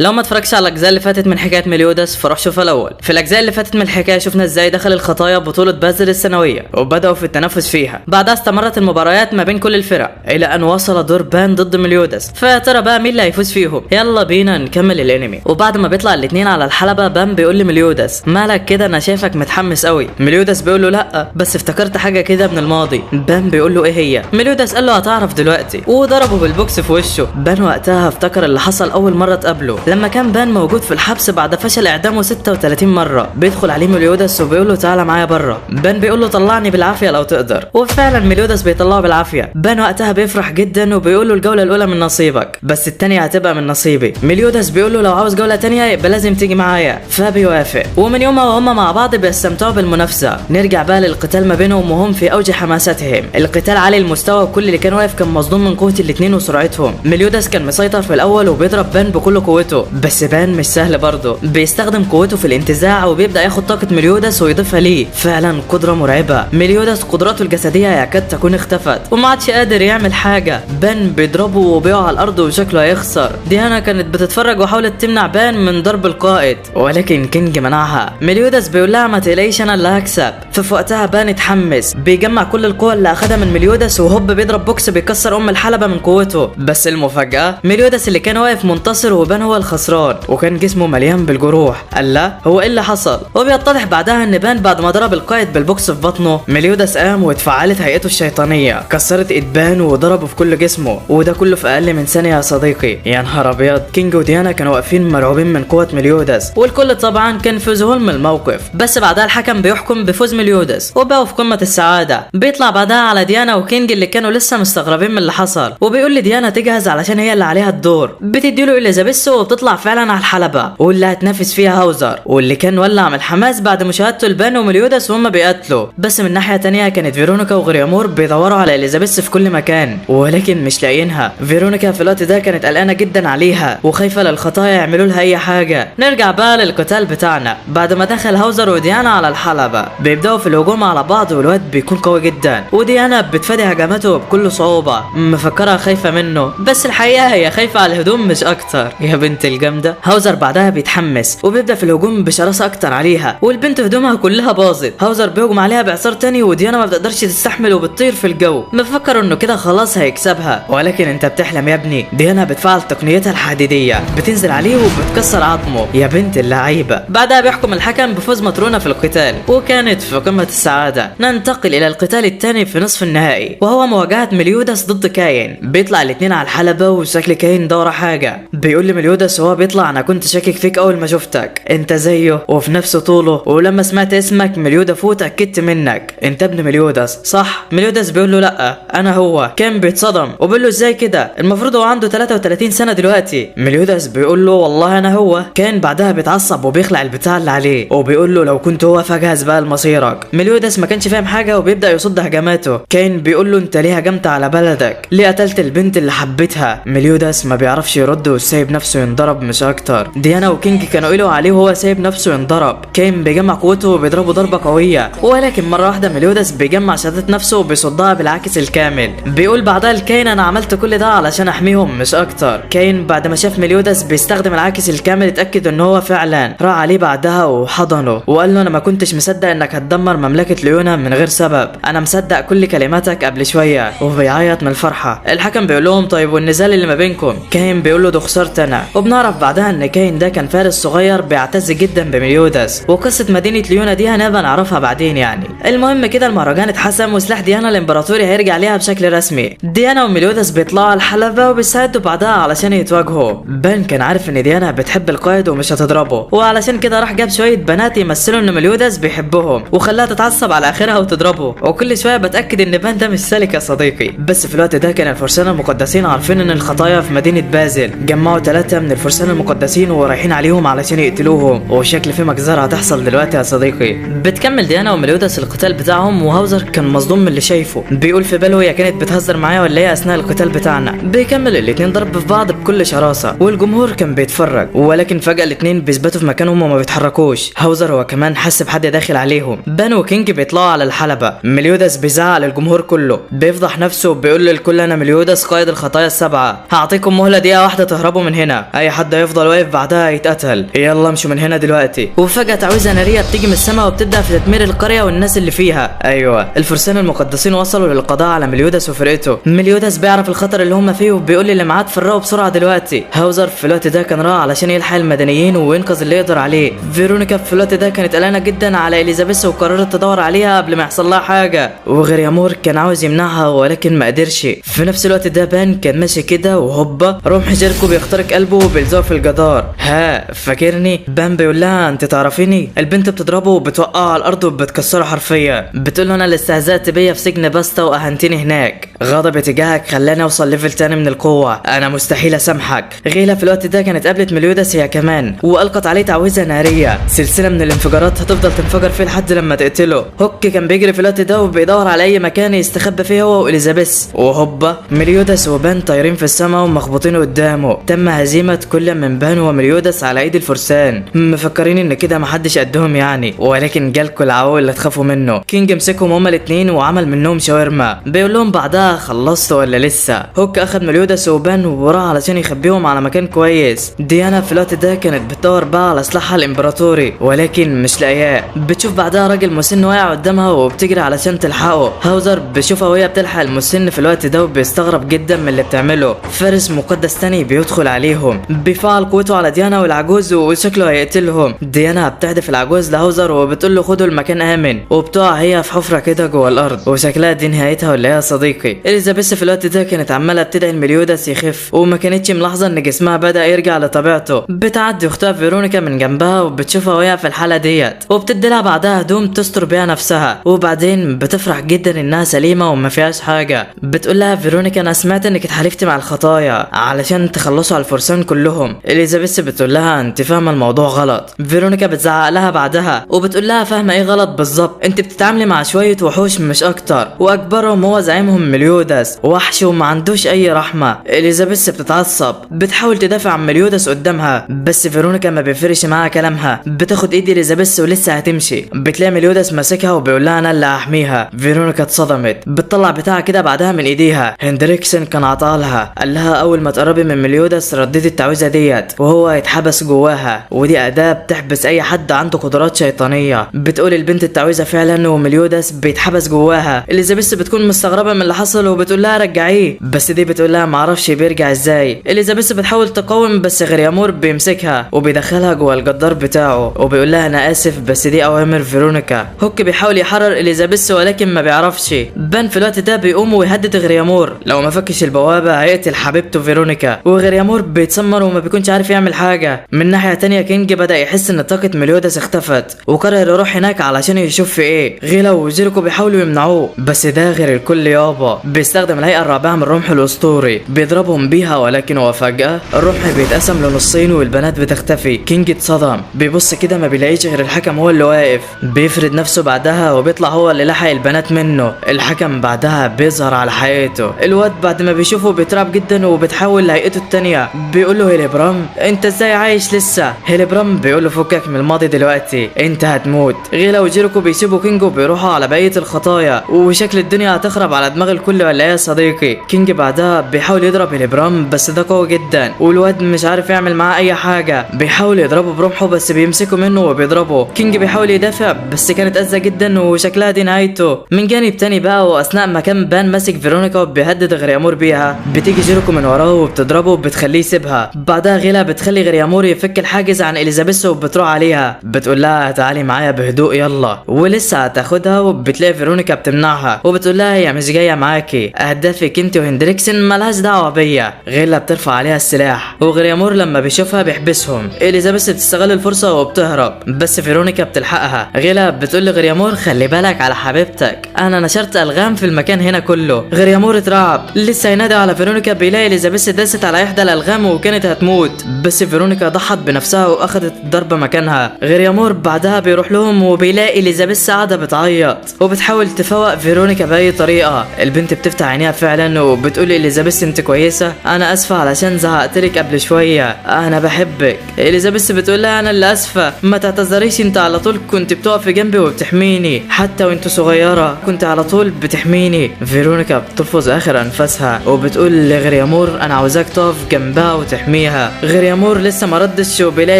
لو ما اتفرجتش على الاجزاء اللي فاتت من حكايه مليودس فروح شوفها الاول. في الاجزاء اللي فاتت من الحكايه شفنا ازاي دخل الخطايا بطوله بازل السنويه وبداوا في التنافس فيها. بعدها استمرت المباريات ما بين كل الفرق الى ان وصل دور بان ضد مليودس. فيا ترى بقى مين اللي هيفوز فيهم؟ يلا بينا نكمل الانمي. وبعد ما بيطلع الاثنين على الحلبه بان بيقول لمليودس مالك كده انا شايفك متحمس قوي. مليودس بيقول له لا بس افتكرت حاجه كده من الماضي. بان بيقول له ايه هي؟ مليودس قال له هتعرف دلوقتي وضربه بالبوكس في وشه. بان وقتها افتكر اللي حصل اول مره اتقابله لما كان بان موجود في الحبس بعد فشل اعدامه 36 مره. بيدخل عليه مليودس وبيقول له تعالى معايا بره. بان بيقول له طلعني بالعافيه لو تقدر. وفعلا مليودس بيطلعه بالعافيه. بان وقتها بيفرح جدا وبيقول له الجوله الاولى من نصيبك بس الثانيه هتبقى من نصيبي. مليودس بيقول له لو عاوز جوله ثانيه يبقى لازم تيجي معايا. فبيوافق ومن يومها وهم مع بعض بيستمتعوا بالمنافسه. نرجع بقى للقتال ما بينهم وهم في اوج حماستهم. القتال عالي المستوى وكل اللي كان واقف كان مصدوم من قوه الاثنين وسرعتهم. مليودس كان مسيطر في الاول وبيضرب بان بكل قوته بس بان مش سهل برضه. بيستخدم قوته في الانتزاع وبيبدا ياخد طاقه مليودس ويضيفها ليه. فعلا قدره مرعبه. مليودس قدراته الجسديه يكاد تكون اختفت وما عادش قادر يعمل حاجه. بان بيضربه وبيقع على الارض وشكله هيخسر. ديانا كانت بتتفرج وحاولت تمنع بان من ضرب القائد ولكن كينج منعها. مليودس بيقول لها ما تقلقيش انا اللي هكسب. ففي وقتها بان اتحمس بيجمع كل القوه اللي اخدها من مليودس وهوب بيضرب بوكس بيكسر الحلبه من قوته. بس المفاجاه مليودس اللي كان واقف منتصر وبان هو الخسران وكان جسمه مليان بالجروح. قال لا هو ايه اللي حصل؟ وبيتضح بعدها ان بان بعد ما ضرب القائد بالبوكس في بطنه مليودس قام واتفعلت هيئته الشيطانيه كسرت ايد بان وضربه في كل جسمه وده كله في اقل من ثانيه يا صديقي. يا نهار ابيض. كينج وديانا كانوا واقفين مرعوبين من قوه مليودس والكل طبعا كان في ذهول من الموقف. بس بعدها الحكم بيحكم بفوز مليودس وبقوا في قمه السعاده. بيطلع بعدها على ديانا وكينج اللي كانوا لسه مستغربين من اللي حصل وبيقول لديانا تجهز علشان هي اللي عليها الدور. بتديله اليزابيث وبتطلع فعلا على الحلبه واللي هتنافس فيها هاوزر واللي كان ولع من الحماس بعد مشاهدته لبان ومليودس وهم بيقاتلوا. بس من ناحيه تانية كانت فيرونيكا وغريامور بيدوروا على اليزابيث في كل مكان ولكن مش لاقيينها. فيرونيكا في الوقت ده كانت قلقانه جدا عليها وخايفه للخطايا يعملوا لها اي حاجه. نرجع بقى للقتال بتاعنا. بعد ما دخل هاوزر وديانا على الحلبه بيبداوا في الهجوم على بعض والواد بيكون قوي جدا وديانا بتفادي هجماته بكل صعوبه مفكرها خايفه منه بس الحقيقه هي خايفه على الهدوم مش اكتر. يا بنت الجامده. هاوزر بعدها بيتحمس وبيبدا في الهجوم بشراسه اكتر عليها والبنت هدومها كلها باظت. هاوزر بيهجم عليها باعصار تاني وديانا ما بتقدرش تستحمل وبتطير في الجو. مفكر انه كده خلاص هيكسبها ولكن انت بتحلم يا ابني. ديانا بتفعل تقنيتها الحديديه بتنزل عليه وبتكسر عظمه. يا بنت اللعيبه. بعدها بيحكم الحكم بفوز مطرونه في القتال وكانت في قمه السعاده. ننتقل الى القتال الثاني في نصف النهائي وهو مواجهه مليودس ضد كاين. بيطلع الاثنين على الحلبه وشكل كاين دورة حاجه. بيقول لمليودس وهو بيطلع انا كنت شاكك فيك اول ما شفتك. انت زيه وفي نفس طوله ولما سمعت اسمك مليودا فوت اتاكدت منك. انت ابن مليودس صح؟ مليودس بيقول له لا انا هو. كان بيتصدم وبيقول له ازاي كده؟ المفروض هو عنده 33 سنه دلوقتي. مليودس بيقول له والله انا هو. كان بعدها بيتعصب وبيخلع البتاع اللي عليه وبيقول له لو كنت هو فجهز بقى لمصيرك. مليودس ما كانش فاهم حاجه وبيبدا يصد هجماته. كان بيقول له انت ليه هجمت على بلدك؟ ليه قتلت البنت اللي حبيتها؟ مليودس ما بيعرفش يرد وسايب نفسه ينضرب مش اكتر. ديانا وكينج كانوا قالوا عليه وهو سايب نفسه ينضرب. كان بيجمع قوته وبيضربه ضربه قويه ولكن مره واحده مليودس بيجمع شهادات نفسه وبيصدها بالعكس الكامل. بيقول بعدها الكاين انا عملت كل ده علشان احميهم مش اكتر. كاين بعد ما شاف مليودس بيستخدم العكس الكامل اتاكد ان هو فعلا راح عليه بعدها وحضنه وقال له انا ما كنتش مصدق انك هتدمر مملكه ليونا من غير سبب. انا مصدق كل كلماتك قبل شويه. وبيعيط من الفرحه. الحكم بيقول لهم طيب والنزال اللي ما بينكم؟ كاين بيقول له ده خسرت انا. وبنعرف بعدها ان كاين ده كان فارس صغير بيعتز جدا بمليودس وقصه مدينه ليونا دي هنبقى نعرفها بعدين يعني. المهم كده المهرجان اتحسم وسلاح ديانا الامبراطوري هيرجع ليها بشكل رسمي. ديانا ومليودس بيطلعوا على الحلبه وبيساعدوا بعدها علشان يتواجهوا. بان كان عارف ان ديانا بتحب القائد ومش هتضربه وعلشان كده راح جاب شويه بنات يمثلوا ان مليودس بيحبهم وخلاها تتعصب على اخرها وتضربه. وكل شويه بتاكد ان بان ده مش سالك يا صديقي. بس في الوقت ده كان الفرسان المقدسين عارفين ان الخطايا في مدينه بازل. جمعوا 3 من الفرسان المقدسين ورايحين عليهم علشان يقتلوهم وشكل في مجزره هتحصل دلوقتي يا صديقي. بتكمل ديانا ومليودس القتال بتاعهم وهاوزر كان مصدوم من اللي شايفه. بيقول في باله هي كانت بتهزر معايا ولا ايه اثناء القتال بتاعنا. بيكمل الاثنين ضرب في بعض بكل شراسه والجمهور كان بيتفرج ولكن فجاه الاثنين بيثبتوا في مكانهم وما بيتحركوش. هاوزر هو كمان حس بحد داخل عليهم. بان وكينج بيطلعوا على الحلبه. مليودس بيزعق للجمهور كله بيفضح نفسه وبيقول للكل انا مليودس قائد الخطايا ال7 هعطيكم مهله دقيقه واحده تهربوا من هنا. اي اي حد هيفضل واقف بعدها هيتقتل. يلا امشوا من هنا دلوقتي. وفجأة تعويذة نارية بتيجي من السماء وبتبدأ في تدمير القرية والناس اللي فيها. ايوه الفرسان المقدسين وصلوا للقضاء على مليوداس وفرقته. مليوداس بيعرف الخطر اللي هم فيه وبيقول للي معاه تفرقوا بسرعة دلوقتي. هاوزر في الوقت ده كان راح علشان يلحق المدنيين وينقذ اللي يقدر عليه. فيرونيكا في الوقت ده كانت قلقانة جدا على اليزابيث وقررت تدور عليها قبل ما يحصل لها حاجة. وغريامور كان عاوز يمنعها ولكن ما قدرش. في نفس الوقت ده بان كان ماشي كده وهوبا رمح جيركو بيخترق قلبه وبيلزقه في الجدار. ها فاكرني؟ بان بيقول لها انت تعرفيني؟ البنت بتضربه وبتوقعه على الارض وبتكسره حرفيا. بتقول له انا اللي استهزأت بيا في سجن باستا واهنتني هناك. غضبي تجاهك خلاني اوصل ليفل تاني من القوه، انا مستحيل اسامحك. غيلا في الوقت ده كانت قابلت مليوداس هي كمان والقت عليه تعويذه ناريه. سلسله من الانفجارات هتفضل تنفجر فيه لحد لما تقتله. هوك كان بيجري في الوقت ده وبيدور على اي مكان يستخبى فيه هو واليزابيث. وهوبا مليوداس وبان طايرين في السماء ومخبوطين قدامه. تم هزيمه كل من بان ومليوداس على ايد الفرسان. مفكرين ان كده محدش قدهم يعني، ولكن جالكوا العو اللي تخافوا منه. كينج مسكهم هما الاتنين وعمل منهم شاورما. بيقول لهم بعدها خلصتوا ولا لسه؟ هوك اخد مليوداس وبان وراح علشان يخبيهم على مكان كويس. ديانا في الوقت ده كانت بتدور بقى على سلاحها الامبراطوري ولكن مش لاقياه. بتشوف بعدها راجل مسن واقع قدامها وبتجري علشان تلحقه. هاوزر بيشوفها وهي بتلحق المسن في الوقت ده وبيستغرب جدا من اللي بتعمله. فارس مقدس تاني بيدخل عليهم بيفعل قوته على ديانا والعجوز وشكله هيقتلهم. ديانا بتحدف العجوز لهاوزر وبتقول له خدوا المكان امن، وبتقع هي في حفره كده جوه الارض وشكلها دي نهايتها ولا يا صديقي. اليزابيث في الوقت ده كانت عماله بتدعي مليوداس يخف وما كانتش ملاحظه ان جسمها بدا يرجع لطبيعته. بتعدي اختها فيرونيكا من جنبها وبتشوفها وهي في الحاله ديت وبتديلها بعدها هدوم تستر بيها نفسها. وبعدين بتفرح جدا انها سليمه وما فيهاش حاجه. بتقول لها فيرونيكا انا سمعت انك اتحالفتي مع الخطايا علشان تخلصوا على الفرسان كلهم. اليزابيث بتقول لها انت فاهمه الموضوع غلط. فيرونيكا بتزعق لها بعدها وبتقول لها فاهمه ايه غلط بالظبط؟ انت بتتعاملي مع شويه وحوش مش اكتر، واكبرهم هو زعيمهم مليوداس وحش وما عندوش اي رحمه. اليزابيث بتتعصب بتحاول تدافع عن مليوداس قدامها بس فيرونيكا ما بيفرقش معاها كلامها. بتاخد ايد اليزابيث ولسه هتمشي بتلاقي مليوداس ماسكها وبيقول لها انا اللي هحميها. فيرونيكا اتصدمت بتطلع بتاعها كده بعدها من ايديها. هندريكسن كان عطالها قال لها اول ما تقربي من مليوداس رددي التعويذه ديت وهو هيتحبس جواها، ودي اداه بتحبس اي حد عنده قدرات شيطانيه. بتقول البنت التعويذه فعلا ومليوداس بيتحبس جواها. اليزابيث بتكون مستغربه من اللي حصل وبتقول لها رجعيه بس دي بتقول لها معرفش بيرجع ازاي. اليزابيث بتحاول تقاوم بس غريامور بيمسكها وبيدخلها جوه الجدار بتاعه وبيقول لها انا اسف بس دي اوامر فيرونيكا. هوك بيحاول يحرر اليزابيث ولكن ما بيعرفش. بان في الوقت ده بيقوم ويهدد غريامور لو ما فكش البوابه هيقتل حبيبته فيرونيكا. وغريامور بيتسمر وما بيكونش عارف يعمل حاجه. من ناحيه تانية كينج بدا يحس ان طاقه مليوداس اختفت وقرر يروح هناك علشان يشوف في ايه. غيلا وجيركو بيحاولوا يمنعوه بس ده غير الكل يابا. بيستخدم الهيئه الرابعه من الرمح الاسطوري بيضربهم بيها ولكن وفجاه الرمح بيتقسم لنصين والبنات بتختفي. كينج اتصدم بيبص كده ما بيلاقيش غير الحكم هو اللي واقف. بيفرد نفسه بعدها وبيطلع هو اللي لحق البنات منه. الحكم بعدها بيظهر على حقيقته. الواد بعد ما بيشوفه بيترعب جدا وبتحول لهيئته التانية. بيقول له هيلبرام انت ازاي عايش لسه؟ هيلبرام بيقول له فكك من الماضي دلوقتي انت هتموت. غيلا وجيركو بيسيبوا كينج وبيروحوا على بقيه الخطايا وشكل الدنيا هتخرب على دماغ الكل ولا ايه يا صديقي. كينج بعدها بيحاول يضرب هيلبرام بس ده قوي جدا والواد مش عارف يعمل معاه اي حاجه. بيحاول يضربه برمحه بس بيمسكوا منه وبيضربه. كينج بيحاول يدافع بس كانت اذى جدا وشكلها دي نهايته. من جانب تاني بقى واثناء ما كان بان ماسك فيرونيكا وبيهدد غريامور بيها بتيجي جيركو من وراه وبتضربه وبتخليه يسيبها. بعدها غيلا بتخلي غريامور يفك الحاجز عن اليزابيث وبتروح عليها بتقول لها تعالي معايا بهدوء يلا ولسه هتاخدها وبتلاقي فيرونيكا بتمنعها وبتقول لها هي مش جايه معاكي اهدافك انت وهندريكسن مالهاش دعوه بيا. غيلا بترفع عليها السلاح وغريامور لما بيشوفها بيحبسهم. اليزابيث بتستغل الفرصه وبتهرب بس فيرونيكا بتلحقها. غيلا بتقول لغريامور خلي بالك على حبيبتك انا نشرت الغام في المكان هنا كله. غريامور اترعب لسه ينادي على فيرونيكا بيلاقي اليزابيث داست على احدى الالغام وكانت هتموت بس فيرونيكا ضحت بنفسها واخدت الضربه مكانها. غريامور بعدها بيروح لهم وبيلاقي اليزابيث قاعده بتعيط وبتحاول تفوق فيرونيكا باي طريقه. البنت بتفتح عينيها فعلا وبتقول اليزابيث انت كويسه؟ انا اسفه علشان زهقتلك قبل شويه انا بحبك. اليزابيث بتقول لها انا اللي اسفه ما تعتذريش انت على طول كنت بتقفي جنبي وبتحميني حتى وانت صغيره كنت على طول بتحميني. فيرونيكا بتلفظ اخر انفاسها وبتقول لغريامور انا عاوزاك تقف جنبها وتحميها يحميها. غريامور لسه ما ردش وبيلاقي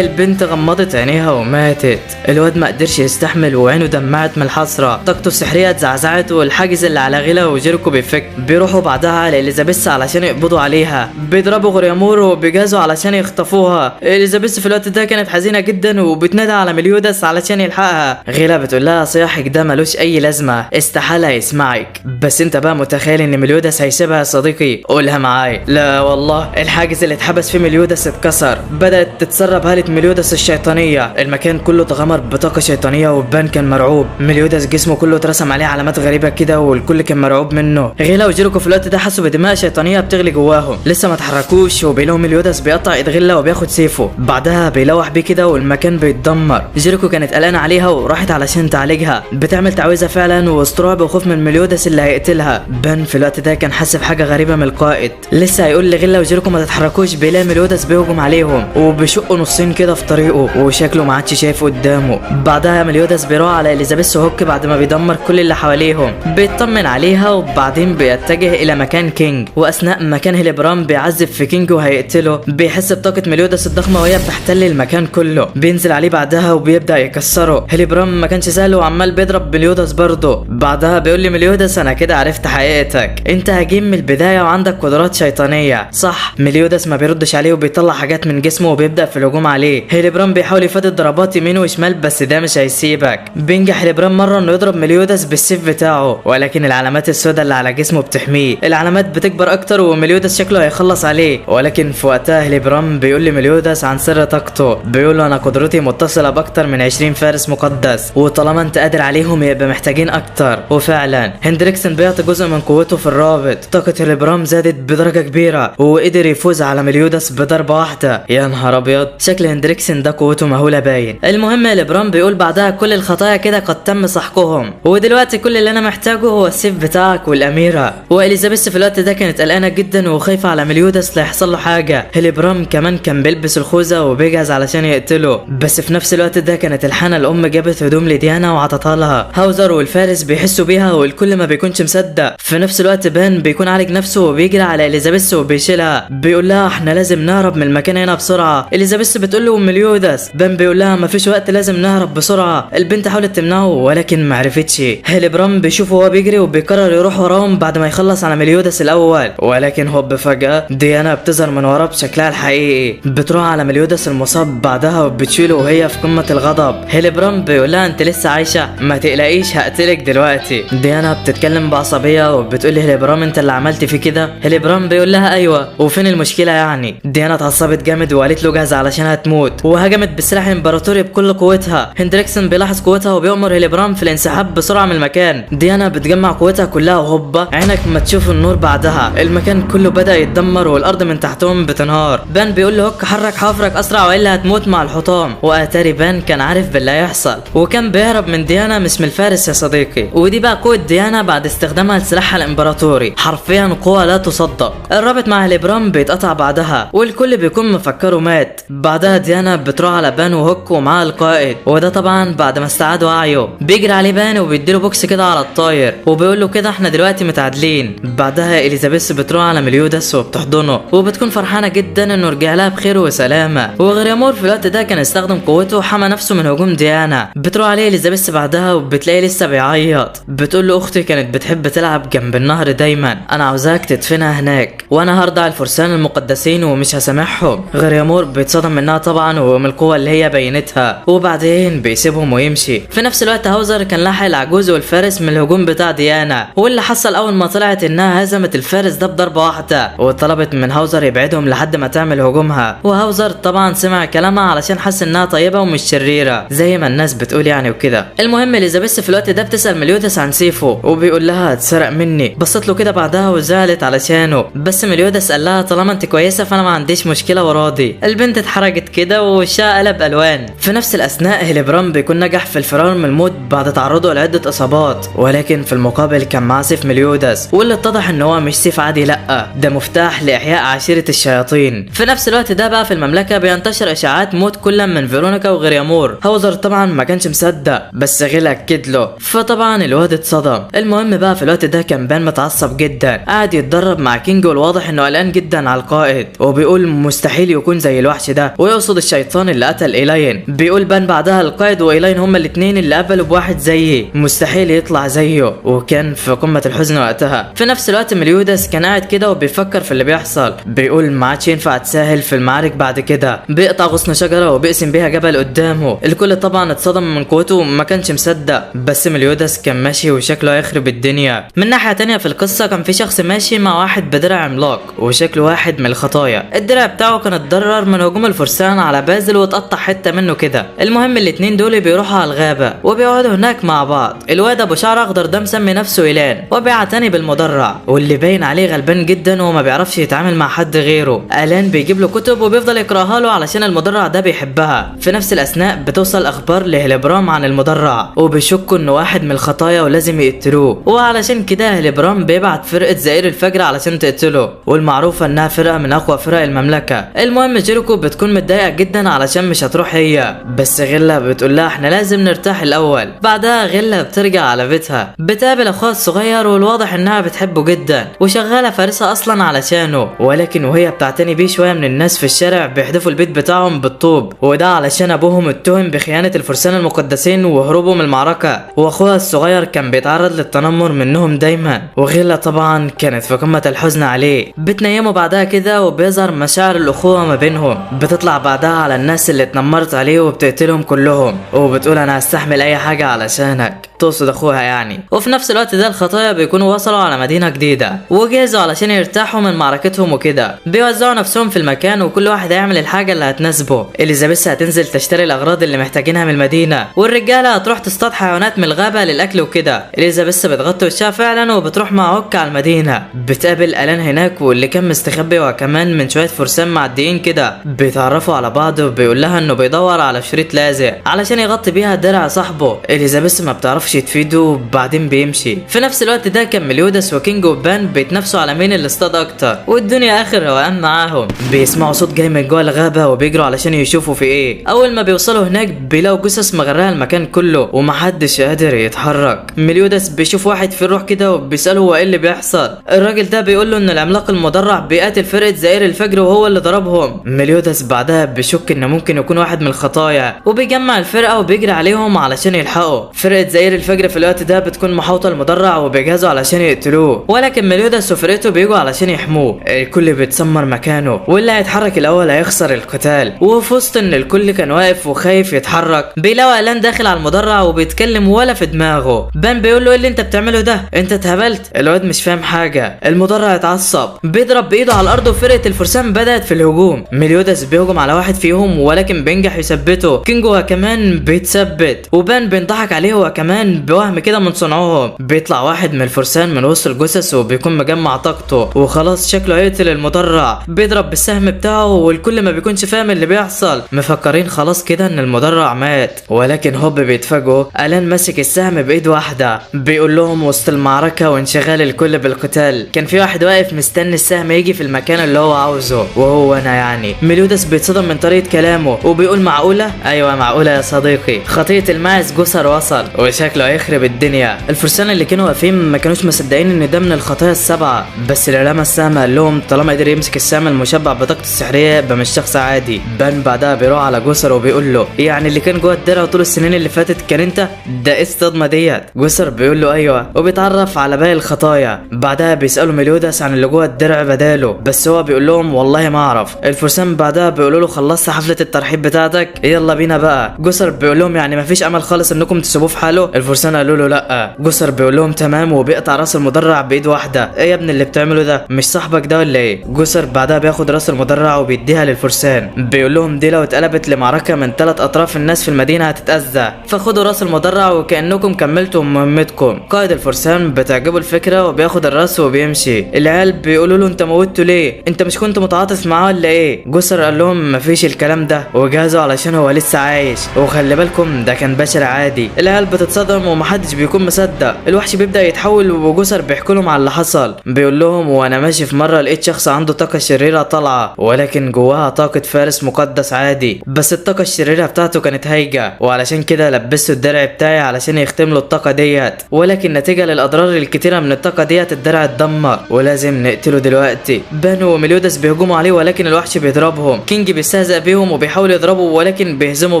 البنت غمضت عينيها وماتت. الواد ما قدرش يستحمل وعينه دمعت من الحسره، طاقته السحريه اتزعزعت والحاجز اللي على غيلا وجيريكو بيفك. بيروحوا بعدها على اليزابيث علشان يقبضوا عليها، بيضربوا غريامور وبيجهزوا علشان يخطفوها. اليزابيث في الوقت ده كانت حزينه جدا وبتنادى على مليودس علشان يلحقها. غيلا بتقول لها صياحك ده ملوش اي لازمه، استحاله يسمعك، بس انت بقى متخيل ان مليودس هيسيبها يا صديقي؟ قولها معاي. لا والله، الحاجز اللي اتحبس فيه مليودس اتكسر، بدات تتسرب هاله مليودس الشيطانيه، المكان كله تغمر بطاقه شيطانيه وبان كان مرعوب. مليودس جسمه كله اترسم عليه علامات غريبه كده والكل كان مرعوب منه. غيلا وجيريكو في الوقت ده حسوا بدماء شيطانيه بتغلي جواهم، لسه ما اتحركوش وبيلاقوا مليودس بيقطع ايد غيلا وبياخد سيفه، بعدها بيلوح بيه كده والمكان بيتدمر. جيريكو كانت قلقانه عليها وراحت علشان تعالجها، بتعمل تعويذه فعلا وسط رعب وخوف من مليودس اللي هيقتلها. بان في الوقت ده كان حاسس بحاجه غريبه من القائد، لسه هيقول لغيلا وجيريكو ما تتحركوش، بيلاقي مليودس بيهجم عليهم وبيشقوا نصين كده في طريقه وشكله ما عادش شايف قدامه. بعدها مليودس بيروح على اليزابيث وهوك بعد ما بيدمر كل اللي حواليهم، بيطمن عليها وبعدين بيتجه الى مكان كينج. واثناء ما كان هيلبرام بيعذب في كينج وهيقتله، بيحس بطاقه مليودس الضخمه وهي بتحتل المكان كله، بينزل عليه بعدها وبيبدا يكسره. هيلبرام ما كانش سهل وعمال بيضرب مليودس برضه. بعدها بيقول لي مليودس انا كده عرفت حقيقتك، انت هجيم من البدايه وعندك قدرات شيطانيه صح؟ مليودس ما بيردش عليه وبيطلع حاجات من جسمه وبيبدا في الهجوم عليه. هيلبرام بيحاول يفادي ضربات يمين وشمال بس ده مش هيسيبك. بينجح هيلبرام مره انه يضرب مليودس بالسيف بتاعه، ولكن العلامات السوداء اللي على جسمه بتحميه، العلامات بتكبر اكتر ومليودس شكله هيخلص عليه. ولكن في وقتها هيلبرام بيقول لمليودس عن سر طاقته، بيقول له انا قدرتي متصله باكتر من 20 فارس مقدس، وطالما انت قادر عليهم يبقى محتاجين اكتر. وفعلا هندريكسن بيعطي جزء من قوته في الرابط، طاقه هيلبرام زادت بدرجه كبيره وقدر يفوز على مليودس بضربه واحده. يا نهار ابيض، شكل هندريكسن ده قوته مهوله باين. المهم هيلبرام بيقول بعدها كل الخطايا كده قد تم سحقهم، ودلوقتي كل اللي انا محتاجه هو السيف بتاعك والاميره. واليزابيث في الوقت ده كانت قلقانه جدا وخايفه على مليودس لا يحصل له حاجه. هيلبرام كمان كان بيلبس الخوذه وبيجهز علشان يقتله، بس في نفس الوقت ده كانت الحانه الام جابت هدوم لديانا وعطتها لها. هاوزر والفارس بيحسوا بيها والكل ما بيكونش مصدق. في نفس الوقت بان بيكون عالج نفسه وبيجري على اليزابيث وبيشيلها، بيقول لها احنا لازم نهرب من المكان هنا بسرعه. اليزابيث بتقول له مليودس، بان بيقول لها مفيش وقت لازم نهرب بسرعه. البنت حاولت تمنعه ولكن ما عرفتش. هيلبرام بيشوفه وهو بيجري وبيقرر يروح وراهم بعد ما يخلص على مليودس الاول، ولكن هوب فجاه ديانا بتظهر من وراه بشكلها الحقيقي، بتروح على مليودس المصاب بعدها وبتشيله وهي في قمه الغضب. هيلبرام بيقول لها انت لسه عايشه؟ ما تقلقيش هقتلك دلوقتي. ديانا بتتكلم بعصبيه وبتقول لهيلبرام انت اللي عملت فيه كده؟ هيلبرام بيقول لها ايوه، وفين المشكله يعني؟ ديانا اتعصبت جامد وقالت له جاهزه علشان هتموت، وهجمت بالسلاح الامبراطوري بكل قوتها. هندريكسن بيلاحظ قوتها وبيأمر هيلبرام في الانسحاب بسرعه من المكان. ديانا بتجمع قوتها كلها وهوبا عينك ما تشوف النور، بعدها المكان كله بدأ يتدمر والارض من تحتهم بتنهار. بان بيقول له هوك حرك حفرك اسرع والا هتموت مع الحطام. واتاري بان كان عارف باللي هيحصل وكان بيهرب من ديانا مش من الفارس يا صديقي. ودي بقى قوه ديانا بعد استخدامها لسلاحها الامبراطوري، حرفيا قوه لا تصدق. الرابط مع هيلبرام بيتقطع بعدها والكل بيكون مفكره مات. بعدها ديانا بتروح على بان وهوك ومعاه القائد، وده طبعا بعد ما استعاد وعيه. بيجري عليه بان وبيديله بوكس كده على الطاير وبيقول له كده احنا دلوقتي متعادلين. بعدها اليزابيث بتروح على مليودس وبتحضنه وبتكون فرحانه جدا انه رجع لها بخير وسلامه. وغريامور في الوقت ده كان استخدم قوته وحمى نفسه من هجوم ديانا. بتروح عليه اليزابيث بعدها وبتلاقيه لسه بيعيط، بتقول له اختي كانت بتحب تلعب جنب النهر دايما، انا عاوزاك تدفنها هناك وانا هرضع الفرسان المقدسين ومش هسامحهم. غريامور بيتصدم منها طبعا ومن القوه اللي هي بينتها، وبعدين بيسيبهم ويمشي. في نفس الوقت هاوزر كان لاحق العجوز والفارس من الهجوم بتاع ديانا، واللي حصل اول ما طلعت انها هزمت الفارس ده بضربه واحده، وطلبت من هاوزر يبعدهم لحد ما تعمل هجومها. وهاوزر طبعا سمع كلامها علشان حس انها طيبه ومش شريره زي ما الناس بتقول يعني وكده. المهم اليزابيث في الوقت ده بتسال مليودس عن سيفه وبيقول لها اتسرق مني، بصت له كده بعدها وزعلت علشانه، بس مليودس قال لها طالما انت كويسه فانا ما عنديش مشكله وراضي. البنت اتحرجت كده ووشها قلب الوان. في نفس الاثناء هيلبرام بيكون نجح في الفرار من الموت بعد تعرضه لعده اصابات، ولكن في المقابل كان معاه سيف مليودس، واللي اتضح ان هو مش سيف عادي، لا ده مفتاح لاحياء عشيره الشياطين. في نفس الوقت ده بقى في المملكه بينتشر اشاعات موت كل من فيرونيكا وغريامور. هاوزر طبعا ما كانش مصدق بس غير اكد له، فطبعا الواد اتصدم. المهم بقى في الوقت ده كان بان متعصب جدا، قاعد يتدرب مع كينج والواضح انه قلقان جدا على القائد، وبيقول مستحيل يكون زي الوحش ده، ويقصد الشيطان اللي قتل إيلاين. بيقول بان بعدها القائد وإيلاين هما الاتنين اللي قبلوا بواحد زيه، مستحيل يطلع زيه، وكان في قمة الحزن وقتها. في نفس الوقت مليودس كان قاعد كده وبيفكر في اللي بيحصل. بيقول ما عادش ينفع تساهل في المعارك بعد كده. بيقطع غصن شجرة وبيقسم بيها جبل قدامه. الكل طبعا اتصدم من قوته وما كانش مصدق، بس مليودس كان ماشي وشكله هيخرب الدنيا. من ناحية تانية في القصة كان في شخص ماشي مع واحد بدرع عملاق وشكله واحد من الخطايا. الدرع بتاعه كان اتضرر من هجوم الفرسان على بازل واتقطع حتة منه كده. المهم الاتنين دول بيروحوا على الغابة وبيقعدوا هناك مع بعض. الواد ابو شعر اخضر ده مسمي نفسه إيلان وبيعتني بالمدرع، واللي باين عليه غلبان جدا وما بيعرفش يتعامل مع حد غيره. إيلان بيجيب له كتب وبيفضل يقراها له علشان المدرع ده بيحبها. في نفس الاثناء بتوصل اخبار لهلبرام عن المدرع وبيشكوا انه واحد من الخطايا ولازم يقتلوه، وعلشان كده هلبرام بيبعت فرقة زئير الفجر علشان تقتله، والمعروفة انها فرقة من اقوى فرق المملكة. المهم جيريكو بتكون متضايقة جدا علشان مش هتروح هي، بس غيلا بتقول لها احنا لازم نرتاح الاول. بعدها غيلا بترجع على بيتها، بتقابل اخوها الصغير والواضح انها بتحبه جدا وشغالة فارسة اصلا علشانه، ولكن وهي بتعتني بيه شوية من الناس في الشارع بيحدفوا البيت بتاعهم بالطوب، وده علشان ابوهم اتهم بخيانة الفرسان المقدسين وهروبه من المعركة، واخوها الصغير كان بيتعرض للتنمر منهم دايما. وغيلا طبعا كانت في قمة الحزن عليه. بتنيموا بعدها كده وبيظهر مشاعر الاخوة ما بينهم. بتطلع بعدها على الناس اللي اتنمرت عليه وبتقتلهم كلهم، وبتقول انا هستحمل اي حاجة علشانك، تقصد اخوها يعني. وفي نفس الوقت ده الخطايا بيكونوا وصلوا على مدينة جديدة وجهزوا علشان يرتاحوا من معركتهم وكده. بيوزعوا نفسهم في المكان وكل واحد هيعمل الحاجة اللي هتناسبه. اليزابيث هتنزل تشتري الاغراض اللي محتاجينها من المدينة، والرجالة هتروح تصطاد حيوانات من الغابة للاكل وكده. اليزابيث بتغطي وشها فعلا وبتروح مع هوك على المدينة. بتقابل إيلان هناك واللي كان مستخبي وكمان من شوية فرسان معديين كده. بيتعرفوا على بعض وبيقول لها انه بيدور على شريط لازق علشان يغطي بيها درع صاحبه. اليزابيث ما بتعرفش تفيده وبعدين بيمشي. في نفس الوقت ده كان مليودس وكينج وبان بيتنافسوا على مين اللي اصطاد اكتر، والدنيا اخر روقان معاهم. بيسمعوا صوت جاي من جوه الغابة وبيجروا علشان يشوفوا في ايه. اول ما بيوصلوا هناك بيلاقوا جثث مغرقة المكان كله ومحدش قادر يتحرك. مليودس بيشوف واحد في الروح كده وبيسأله هو ايه اللي بيحصل. الراجل ده بيقول له ان العملاق المدرع بيقاتل فرقة زئير الفجر وهو اللي ضربهم. مليودس بعدها بيشك ان ممكن يكون واحد من الخطايا وبيجمع الفرقة وبيجري عليهم علشان يلحقوا. فرقة زئير الفجر في الوقت ده بتكون محاوطة المدرع وبيجهزوا علشان يقتلوه، ولكن مليودس وفرقته بيجوا علشان يحموه. الكل بيتسمر مكانه واللي هيتحرك الاول هيخسر القتال. وفي وسط ان الكل كان واقف وخايف يتحرك بيلاقوا إيلان داخل على المدرع وبيتكلم ولا في دماغه. بان بيقول له ايه اللي انت بتعمله ده، انت اتهبلت. الواد مش فاهم حاجة. المدرع اتعصب بيضرب بايده على الارض وفرقة الفرسان بدأت في الهجوم. مليودس بيهجم على واحد فيهم ولكن بينجح يثبته. كينج هو كمان بيتثبت وبان بينضحك عليه هو كمان بوهم كده من صنعهم. بيطلع واحد من الفرسان من وسط الجثث وبيكون مجمع طاقته وخلاص شكله هيقتل المدرع. بيضرب بالسهم بتاعه والكل ما بيكونش فاهم اللي بيحصل، مفكرين خلاص كده ان المدرع مات، ولكن هوب بيتفاجئوا إيلان ماسك السهم بايد واحدة. بيقول لهم وسط المعركة وانشغال الكل بالقتال كان في واحد واقف مستني السهم يجي في المكان اللي هو عاوزه، وهو انا يعني. مليودس بيتصدم من طريقة كلامه وبيقول معقولة؟ ايوه معقولة يا صديقي، خطية الماعز جسر وصل وشكله هيخرب الدنيا. الفرسان اللي كانوا واقفين ما كانوش مصدقين ان ده من الخطايا السبعة، بس اللي رمى السهم قال لهم طالما قدر يمسك السهم المشبع بطاقته السحرية يبقى مش شخص عادي. بان بعدها بيروح على جسر وبيقول له يعني اللي كان جوه الدرع طول السنين اللي فاتت كان انت؟ ده ايه الصدمة ديت؟ جسر بيقول له ايوه، وبيتعرف على باقي الخطايا. بعدها بيسألوا مليودس عن اللي جوه الدرع بداله، بس هو بيقول لهم والله ما اعرف. الفرسان بعدها بيقولوا له خلصت حفلة الترحيب بتاعتك يلا بينا بقى. جسر بيقول لهم يعني مفيش امل خالص انكم تسيبوه في حاله؟ الفرسان قالوا له لا. جسر بيقول لهم تمام وبيقطع راس المدرع بايد واحدة. ايه يا ابن اللي بتعمله ده؟ مش صاحبك ده ولا ايه؟ جسر بعدها بياخد راس المدرع وبيديها للفرسان. بيقول لهم دي لو اتقلبت لمعركة من 3 اطراف الناس في المدينة هتتأذى، فخدوا راس المدرع وكأنكم كملتوا مهمتكم. قائد الفرسان بتعجبه الفكرة وبياخد الراس وبيمشي. العيال بيقولوا له انت موتته ليه؟ انت مش كنت متعاطف معاه ولا ايه؟ جسر قال لهم مفيش الكلام ده وجهزوا علشان هو لسه عايش، وخلي بالكم ده كان بشر عادي. العيال بتتصدم بيتصدم ومحدش بيكون مصدق. الوحش بيبدا يتحول وجسر بيحكي لهم على اللي حصل. بيقول لهم وانا ماشي في مره لقيت شخص عنده طاقه شريره طالعه ولكن جواها طاقه فارس مقدس عادي، بس الطاقه الشريره بتاعته كانت هايجه وعلشان كده لبسته الدرع بتاعي علشان يختم له الطاقه ديت، ولكن نتيجه للاضرار الكتيره من الطاقه ديت الدرع اتدمر ولازم نقتله دلوقتي. بان وميليوداس بيهجموا عليه ولكن الوحش بيضربهم. كينج بيستهزأ بيهم وبيحاول يضربه ولكن بيهزموا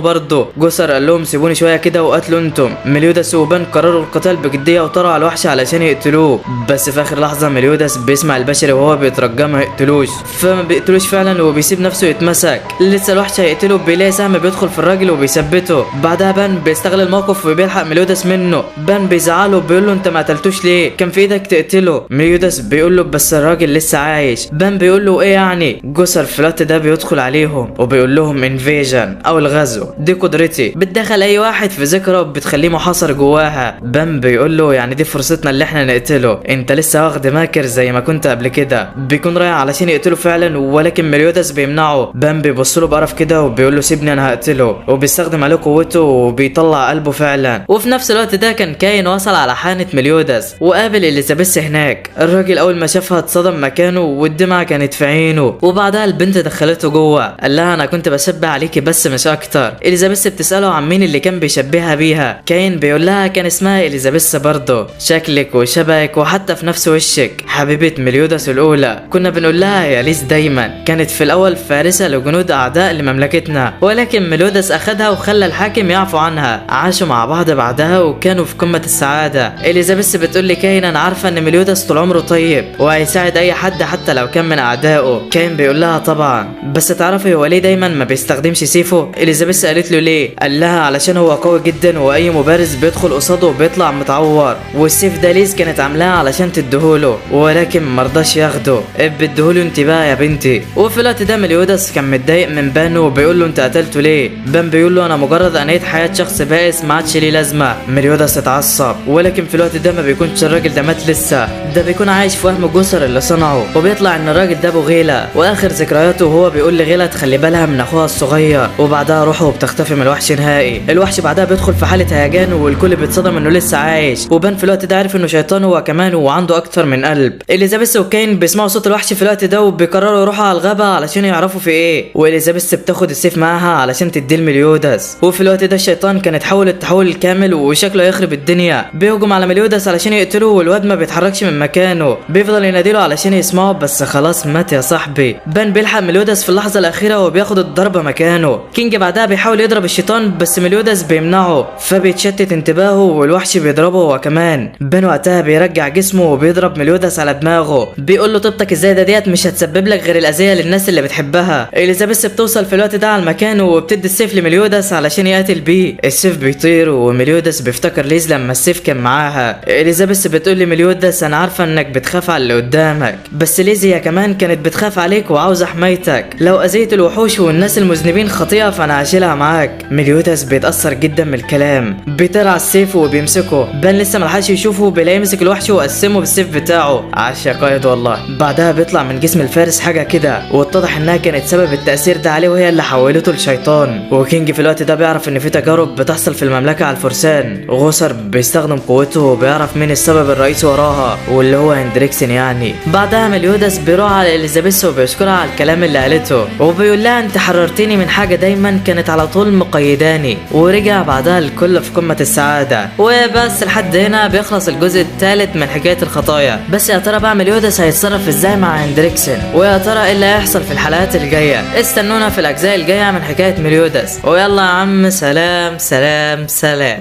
برضه. جسر قال لهم سيبوني شويه كده وقتلوا انتم. ميليوداس وبان قرروا القتال بجديه وطلعوا على الوحش علشان يقتلوه، بس في اخر لحظه ميليوداس بيسمع البشري وهو بيترجى ما يقتلوش، فما بيقتلوش فعلا وبيسيب نفسه يتمسك. لسه الوحش هيقتله بيلاقي سهم بيدخل في الراجل وبيثبته. بعدها بان بيستغل الموقف وبيلحق ميليوداس منه. بان بيزعله وبيقول له انت ما قتلتوش ليه؟ كان في ايدك تقتله. ميليوداس بيقول له بس الراجل لسه عايش. بان بيقول له ايه يعني؟ جسر في الوقت ده بيدخل عليهم وبيقول لهم انفيجن او الغزو، دي قدرتي بتدخل اي واحد في ذكرى وبتخليه محاصر جواها. بان بيقول له يعني دي فرصتنا اللي احنا نقتله، انت لسه واخد ماكر زي ما كنت قبل كده. بيكون رايح علشان يقتله فعلا ولكن ميليوداس بيمنعه. بان بيبص له بقرف كده وبيقول له سيبني انا هقتله، وبيستخدم عليه قوته وبيطلع قلبه فعلا. وفي نفس الوقت ده كان كاين وصل على حانة ميليوداس وقابل اليزابيث هناك. الراجل اول ما شافها اتصدم مكانه والدمعة كانت في عينه، وبعدها البنت دخلته جوه. قال لها انا كنت بشبه عليكي بس مش اكتر. اليزابيث بتساله عن مين اللي كان بيشبهها بيها. كاين بيقول لها كان اسمها اليزابيث برضه، شكلك وشبهك وحتى في نفس وشك، حبيبه ميليوداس الاولى. كنا بنقول لها يا ليس دايما، كانت في الاول فارسه لجنود اعداء لمملكتنا ولكن ميليوداس اخدها وخلى الحاكم يعفو عنها. عاشوا مع بعض بعدها وكانوا في قمه السعاده. اليزابيث بتقول لي كاين انا عارفه ان ميليوداس طول عمره طيب وهيساعد اي حد حتى لو كان من اعدائه. كاين بيقول لها طبعا، بس تعرفي هو ليه دايما ما بيستخدمش سيفه؟ اليزابيث قالت له ليه؟ قال لها علشان هو قوي جدا واي مبارز بيدخل قصاده وبيطلع متعور، والسيف ده ليز كانت عاملاه علشان تديهوله ولكن مرضاش ياخده. اديهوله انت بقى يا بنتي. وفي الوقت ده ميليوداس كان متضايق من بان وبيقول له انت قتلته ليه؟ بان بيقول له انا مجرد انهيت حياه شخص بائس ما عادش ليه لازمه. ميليوداس اتعصب ولكن في الوقت ده ما بيكونش الراجل ده مات لسه، ده بيكون عايش في وهم جسر اللي صنعه، وبيطلع ان الراجل ده ابو غيله واخر ذكرياته وهو بيقول لغيله تخلي بالها من اخوها الصغير. وبعدها روحه بتختفي من الوحش نهائي. الوحش بعدها بيدخل في حاله هيجان والكل بيتصدم انه لسه عايش. وبان في الوقت ده عارف انه شيطان هو كمان وعنده اكتر من قلب. اليزابيث وكاين بيسمعوا صوت الوحش في الوقت ده وبيقرروا يروحوا على الغابه علشان يعرفوا في ايه. واليزابيث بتاخد السيف معاها علشان تديه لميليوداس. وفي الوقت ده الشيطان كان اتحول التحول الكامل وشكله يخرب الدنيا. بيهجم على ميليوداس علشان يقتله والواد ما بيتحركش من مكانه. بيفضل يناديله علشان يسمعه بس خلاص مات يا صاحبي. بان بيلحق ميليوداس في اللحظه الاخيره وبياخد الضربه مكانه. كينج بعدها بيحاول يضرب الشيطان بس ميليوداس بيمنعه فبيتشتت انتباهه والوحش بيضربه هو كمان. بان وقتها بيرجع جسمه وبيضرب ميليوداس على دماغه. بيقول له طيبتك الزايده ديت مش هتسبب لك غير الاذيه للناس اللي بتحبها. اليزابيث بتوصل في الوقت ده على المكان وبتدي السيف لميليوداس علشان يقتل بيه. السيف بيطير وميليوداس بيفتكر ليز لما السيف كان معاها. اليزابيث بتقول لميليوداس انا عارفه انك بتخاف على اللي قدامك بس ليز هي كمان كانت بتخاف عليك وعاوزه حمايتك. لو اذيت الوحوش والناس المذنبين خطيئه فانا هشيلها معاك. ميليوداس بيتاثر جدا من الكلام، بيطلع السيف وبيمسكه. بان لسه ملحقش يشوفه بيلاقيه يمسك الوحش وقسمه بالسيف بتاعه. عاش يا قائد والله. بعدها بيطلع من جسم الفارس حاجه كده واتضح انها كانت سبب التاثير ده عليه وهي اللي حولته لشيطان. وكينج في الوقت ده بيعرف ان في تجارب بتحصل في المملكه على الفرسان. غوسر بيستخدم قوته وبيعرف مين السبب الرئيسي وراها واللي هو هندريكسن يعني. بعدها ميليوداس بيروح على اليزابيث وبيشكرها على الكلام اللي قالته وبيقول لها انت حررتني من حاجه دايما كانت على طول مقيداني. ورجع بعدها الكل في قمه السعاده. وبس لحد هنا بيخلص الجزء الثالث من حكايه الخطايا. بس يا ترى بقى ميليوداس هيتصرف ازاي مع هندريكسن؟ ويا ترى ايه اللي هيحصل في الحلقات الجايه؟ استنونا في الاجزاء الجايه من حكايه ميليوداس. ويلا يا عم سلام سلام سلام.